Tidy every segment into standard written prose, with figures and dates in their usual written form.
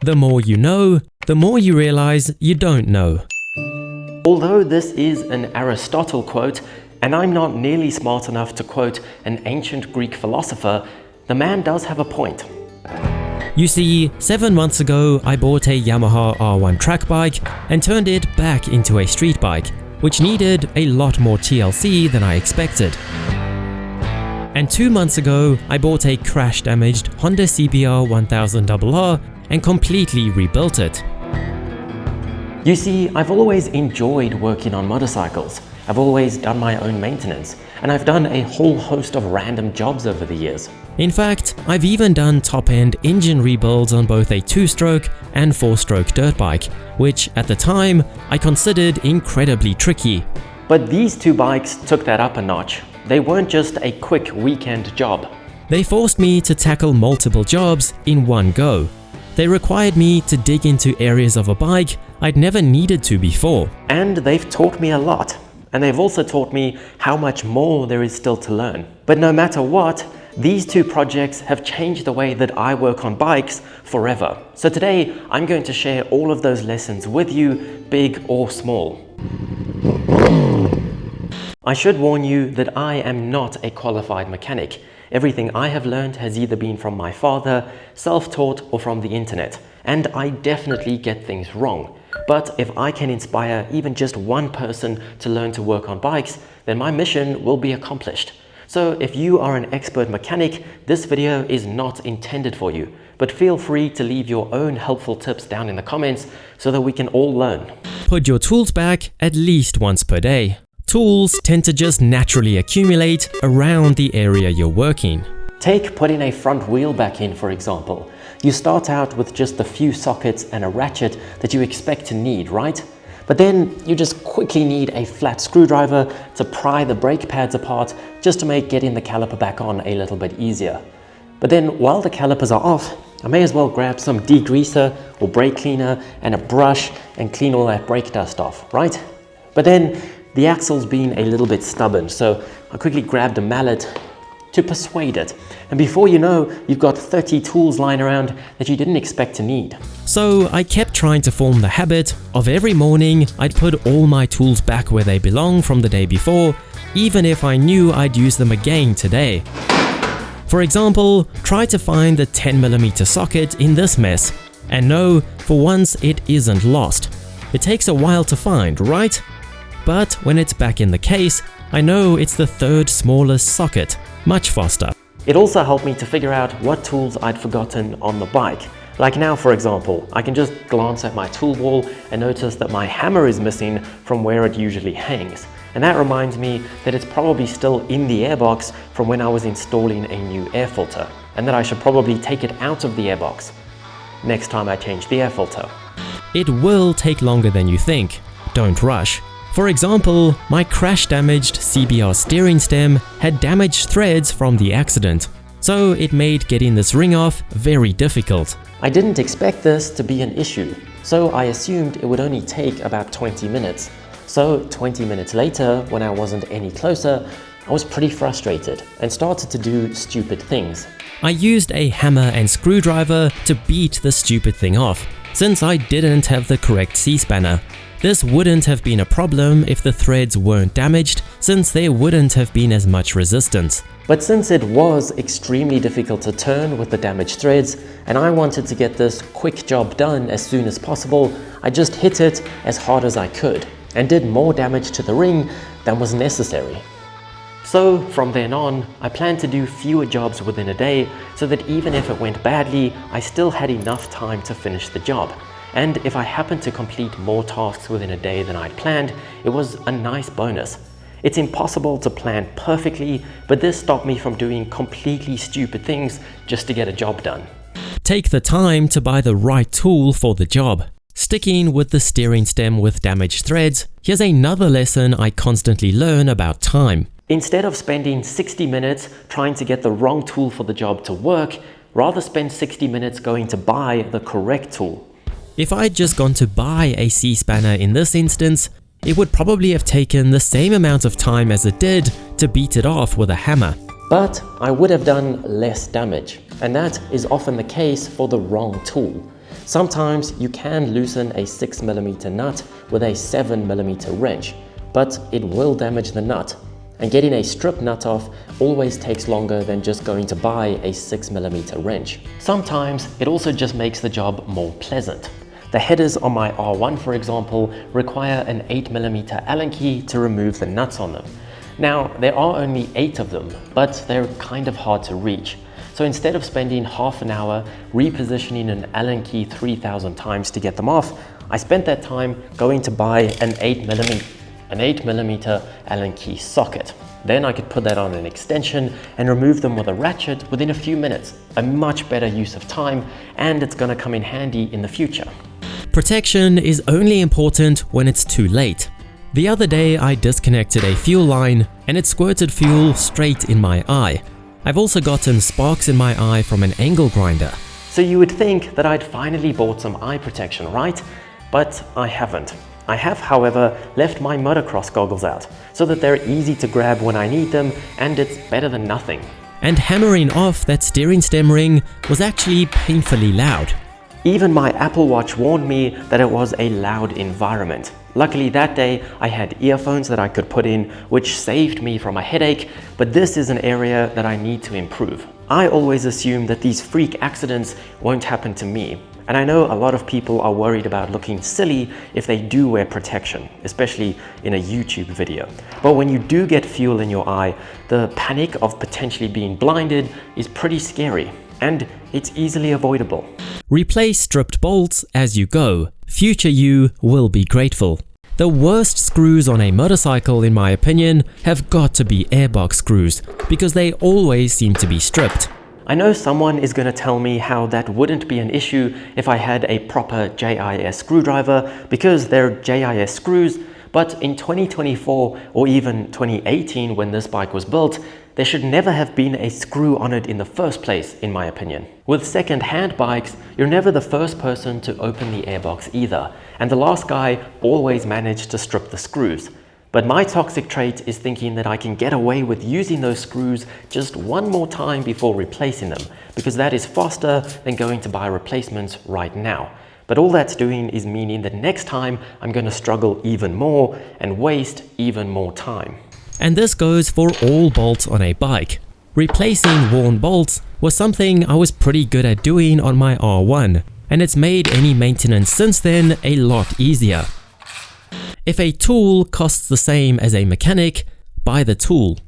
The more you know, the more you realize you don't know. Although this is an Aristotle quote, and I'm not nearly smart enough to quote an ancient Greek philosopher, the man does have a point. You see, 7 months ago I bought a Yamaha R1 track bike and turned it back into a street bike, which needed a lot more TLC than I expected. And 2 months ago I bought a crash-damaged Honda CBR 1000RR and completely rebuilt it. You see, I've always enjoyed working on motorcycles. I've always done my own maintenance, and I've done a whole host of random jobs over the years. In fact, I've even done top-end engine rebuilds on both a 2-stroke and 4-stroke dirt bike, which at the time I considered incredibly tricky. But these two bikes took that up a notch. They weren't just a quick weekend job. They forced me to tackle multiple jobs in one go. They required me to dig into areas of a bike I'd never needed to before. And they've taught me a lot. And they've also taught me how much more there is still to learn. But no matter what, these two projects have changed the way that I work on bikes forever. So today, I'm going to share all of those lessons with you, big or small. I should warn you that I am not a qualified mechanic. Everything I have learned has either been from my father, self-taught, or from the internet. And I definitely get things wrong. But if I can inspire even just one person to learn to work on bikes, then my mission will be accomplished. So if you are an expert mechanic, this video is not intended for you. But feel free to leave your own helpful tips down in the comments so that we can all learn. Put your tools back at least once per day. Tools tend to just naturally accumulate around the area you're working. Take putting a front wheel back in, for example. You start out with just a few sockets and a ratchet that you expect to need, right? But then you just quickly need a flat screwdriver to pry the brake pads apart just to make getting the caliper back on a little bit easier. But then while the calipers are off, I may as well grab some degreaser or brake cleaner and a brush and clean all that brake dust off, right? But then the axle's been a little bit stubborn, so I quickly grabbed a mallet to persuade it. And before you know, you've got 30 tools lying around that you didn't expect to need. So I kept trying to form the habit of every morning I'd put all my tools back where they belong from the day before, even if I knew I'd use them again today. For example, try to find the 10mm socket in this mess, and no, for once it isn't lost. It takes a while to find, right? But when it's back in the case, I know it's the third smallest socket, much faster. It also helped me to figure out what tools I'd forgotten on the bike. Like now, for example, I can just glance at my tool wall and notice that my hammer is missing from where it usually hangs. And that reminds me that it's probably still in the airbox from when I was installing a new air filter, and that I should probably take it out of the airbox next time I change the air filter. It will take longer than you think. Don't rush. For example, my crash-damaged CBR steering stem had damaged threads from the accident, so it made getting this ring off very difficult. I didn't expect this to be an issue, so I assumed it would only take about 20 minutes. So 20 minutes later, when I wasn't any closer, I was pretty frustrated and started to do stupid things. I used a hammer and screwdriver to beat the stupid thing off, since I didn't have the correct C-spanner. This wouldn't have been a problem if the threads weren't damaged, since there wouldn't have been as much resistance. But since it was extremely difficult to turn with the damaged threads, and I wanted to get this quick job done as soon as possible, I just hit it as hard as I could and did more damage to the ring than was necessary. So from then on, I planned to do fewer jobs within a day so that even if it went badly, I still had enough time to finish the job. And if I happened to complete more tasks within a day than I'd planned, it was a nice bonus. It's impossible to plan perfectly, but this stopped me from doing completely stupid things just to get a job done. Take the time to buy the right tool for the job. Sticking with the steering stem with damaged threads, here's another lesson I constantly learn about time. Instead of spending 60 minutes trying to get the wrong tool for the job to work, rather spend 60 minutes going to buy the correct tool. If I'd just gone to buy a C-spanner in this instance, it would probably have taken the same amount of time as it did to beat it off with a hammer. But I would have done less damage, and that is often the case for the wrong tool. Sometimes you can loosen a 6mm nut with a 7mm wrench, but it will damage the nut. And getting a strip nut off always takes longer than just going to buy a 6mm wrench. Sometimes it also just makes the job more pleasant. The headers on my R1, for example, require an 8mm Allen key to remove the nuts on them. Now, there are only 8 of them, but they're kind of hard to reach. So instead of spending half an hour repositioning an Allen key 3,000 times to get them off, I spent that time going to buy an 8mm Allen key socket. Then I could put that on an extension and remove them with a ratchet within a few minutes. A much better use of time, and it's gonna come in handy in the future. Protection is only important when it's too late. The other day I disconnected a fuel line and it squirted fuel straight in my eye. I've also gotten sparks in my eye from an angle grinder. So you would think that I'd finally bought some eye protection, right? But I haven't. I have, however, left my motocross goggles out so that they're easy to grab when I need them, and it's better than nothing. And hammering off that steering stem ring was actually painfully loud. Even my Apple Watch warned me that it was a loud environment. Luckily that day I had earphones that I could put in, which saved me from a headache, but this is an area that I need to improve. I always assume that these freak accidents won't happen to me. And I know a lot of people are worried about looking silly if they do wear protection, especially in a YouTube video. But when you do get fuel in your eye, the panic of potentially being blinded is pretty scary, and it's easily avoidable. Replace stripped bolts as you go. Future you will be grateful. The worst screws on a motorcycle, in my opinion, have got to be airbox screws, because they always seem to be stripped. I know someone is going to tell me how that wouldn't be an issue if I had a proper JIS screwdriver, because they're JIS screws, but in 2024 or even 2018 when this bike was built, there should never have been a screw on it in the first place, in my opinion. With second-hand bikes, you're never the first person to open the airbox either, and the last guy always managed to strip the screws. But my toxic trait is thinking that I can get away with using those screws just one more time before replacing them, because that is faster than going to buy replacements right now. But all that's doing is meaning that next time I'm going to struggle even more and waste even more time. And this goes for all bolts on a bike. Replacing worn bolts was something I was pretty good at doing on my R1, and it's made any maintenance since then a lot easier. If a tool costs the same as a mechanic, buy the tool.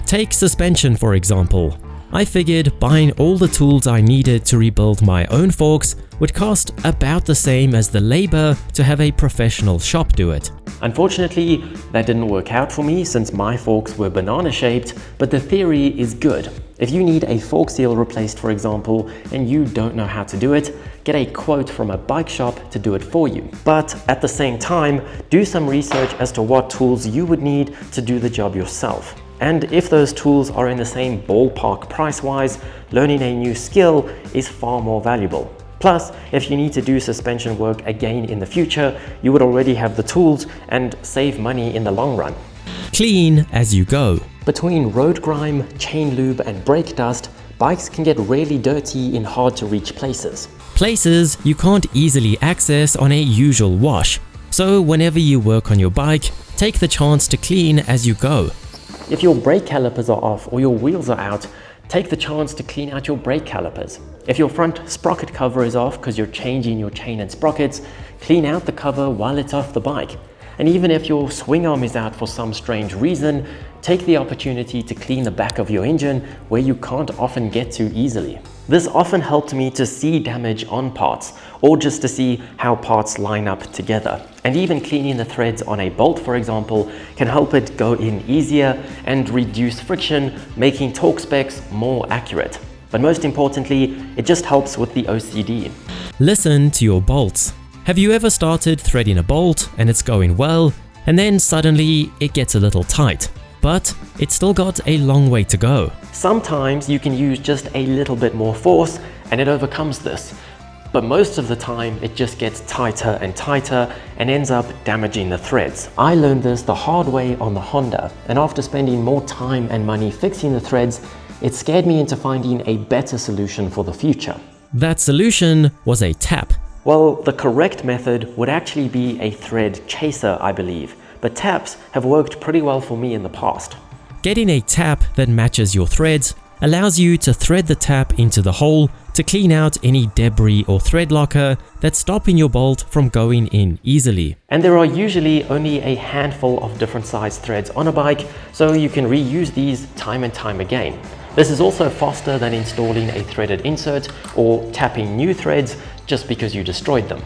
Take suspension for example. I figured buying all the tools I needed to rebuild my own forks would cost about the same as the labor to have a professional shop do it. Unfortunately, that didn't work out for me since my forks were banana shaped, but the theory is good. If you need a fork seal replaced, for example, and you don't know how to do it, get a quote from a bike shop to do it for you. But at the same time, do some research as to what tools you would need to do the job yourself. And if those tools are in the same ballpark price-wise, learning a new skill is far more valuable. Plus, if you need to do suspension work again in the future, you would already have the tools and save money in the long run. Clean as you go. Between road grime, chain lube and brake dust, bikes can get really dirty in hard-to-reach places. Places you can't easily access on a usual wash. So whenever you work on your bike, take the chance to clean as you go. If your brake calipers are off or your wheels are out, take the chance to clean out your brake calipers. If your front sprocket cover is off because you're changing your chain and sprockets, clean out the cover while it's off the bike. And even if your swing arm is out for some strange reason, take the opportunity to clean the back of your engine where you can't often get to easily. This often helped me to see damage on parts, or just to see how parts line up together. And even cleaning the threads on a bolt, for example, can help it go in easier and reduce friction, making torque specs more accurate. But most importantly, it just helps with the OCD. Listen to your bolts. Have you ever started threading a bolt and it's going well, and then suddenly it gets a little tight, but it's still got a long way to go? Sometimes you can use just a little bit more force and it overcomes this. But most of the time it just gets tighter and tighter and ends up damaging the threads. I learned this the hard way on the Honda, and after spending more time and money fixing the threads, it scared me into finding a better solution for the future. That solution was a tap. Well, the correct method would actually be a thread chaser, I believe, but taps have worked pretty well for me in the past. Getting a tap that matches your threads allows you to thread the tap into the hole to clean out any debris or thread locker that's stopping your bolt from going in easily. And there are usually only a handful of different size threads on a bike, so you can reuse these time and time again. This is also faster than installing a threaded insert or tapping new threads just because you destroyed them.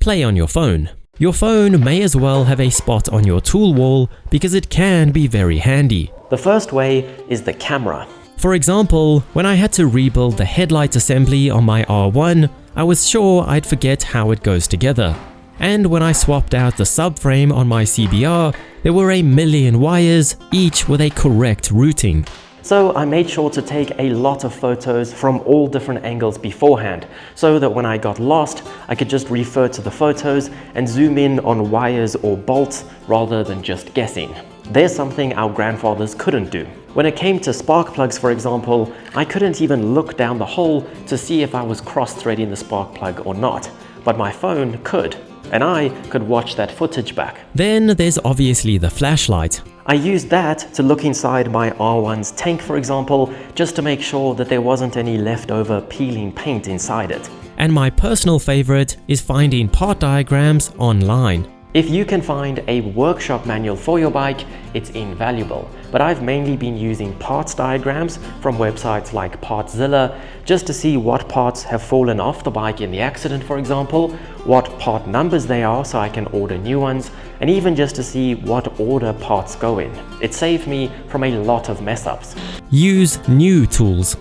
Play on your phone. Your phone may as well have a spot on your tool wall because it can be very handy. The first way is the camera. For example, when I had to rebuild the headlight assembly on my R1, I was sure I'd forget how it goes together. And when I swapped out the subframe on my CBR, there were a million wires, each with a correct routing. So I made sure to take a lot of photos from all different angles beforehand, so that when I got lost, I could just refer to the photos and zoom in on wires or bolts rather than just guessing. There's something our grandfathers couldn't do. When it came to spark plugs, for example, I couldn't even look down the hole to see if I was cross-threading the spark plug or not, but my phone could, and I could watch that footage back. Then there's obviously the flashlight. I used that to look inside my R1's tank, for example, just to make sure that there wasn't any leftover peeling paint inside it. And my personal favorite is finding part diagrams online. If you can find a workshop manual for your bike, it's invaluable. But I've mainly been using parts diagrams from websites like Partszilla just to see what parts have fallen off the bike in the accident, for example, what part numbers they are so I can order new ones, and even just to see what order parts go in. It saved me from a lot of mess ups. Use new tools.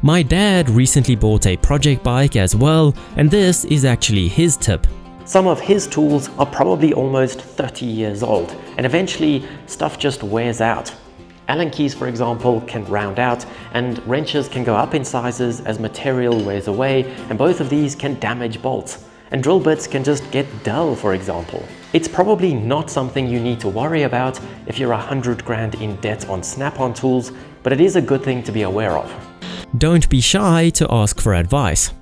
My dad recently bought a project bike as well, and this is actually his tip. Some of his tools are probably almost 30 years old, and eventually stuff just wears out. Allen keys, for example, can round out, and wrenches can go up in sizes as material wears away, and both of these can damage bolts. And drill bits can just get dull, for example. It's probably not something you need to worry about if you're 100 grand in debt on Snap-on tools, but it is a good thing to be aware of. Don't be shy to ask for advice.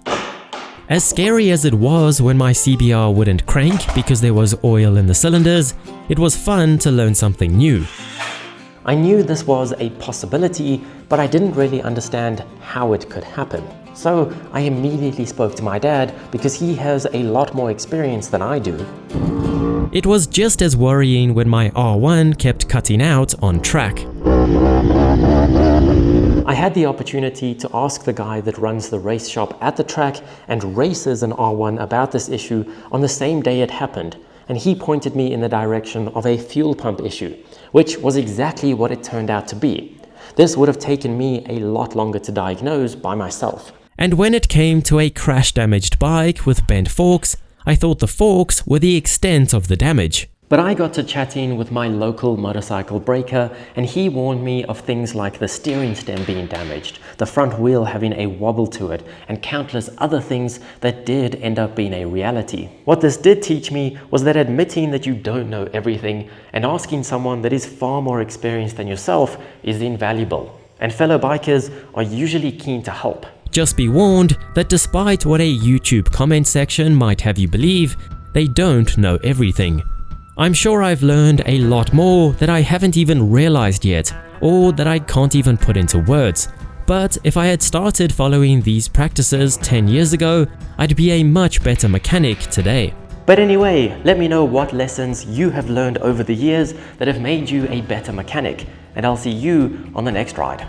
As scary as it was when my CBR wouldn't crank because there was oil in the cylinders, it was fun to learn something new. I knew this was a possibility, but I didn't really understand how it could happen. So I immediately spoke to my dad because he has a lot more experience than I do. It was just as worrying when my R1 kept cutting out on track. I had the opportunity to ask the guy that runs the race shop at the track and races an R1 about this issue on the same day it happened, and he pointed me in the direction of a fuel pump issue, which was exactly what it turned out to be. This would have taken me a lot longer to diagnose by myself. And when it came to a crash-damaged bike with bent forks, I thought the forks were the extent of the damage. But I got to chatting with my local motorcycle breaker, and he warned me of things like the steering stem being damaged, the front wheel having a wobble to it, and countless other things that did end up being a reality. What this did teach me was that admitting that you don't know everything and asking someone that is far more experienced than yourself is invaluable. And fellow bikers are usually keen to help. Just be warned that despite what a YouTube comment section might have you believe, they don't know everything. I'm sure I've learned a lot more that I haven't even realized yet, or that I can't even put into words. But if I had started following these practices 10 years ago, I'd be a much better mechanic today. But anyway, let me know what lessons you have learned over the years that have made you a better mechanic, and I'll see you on the next ride.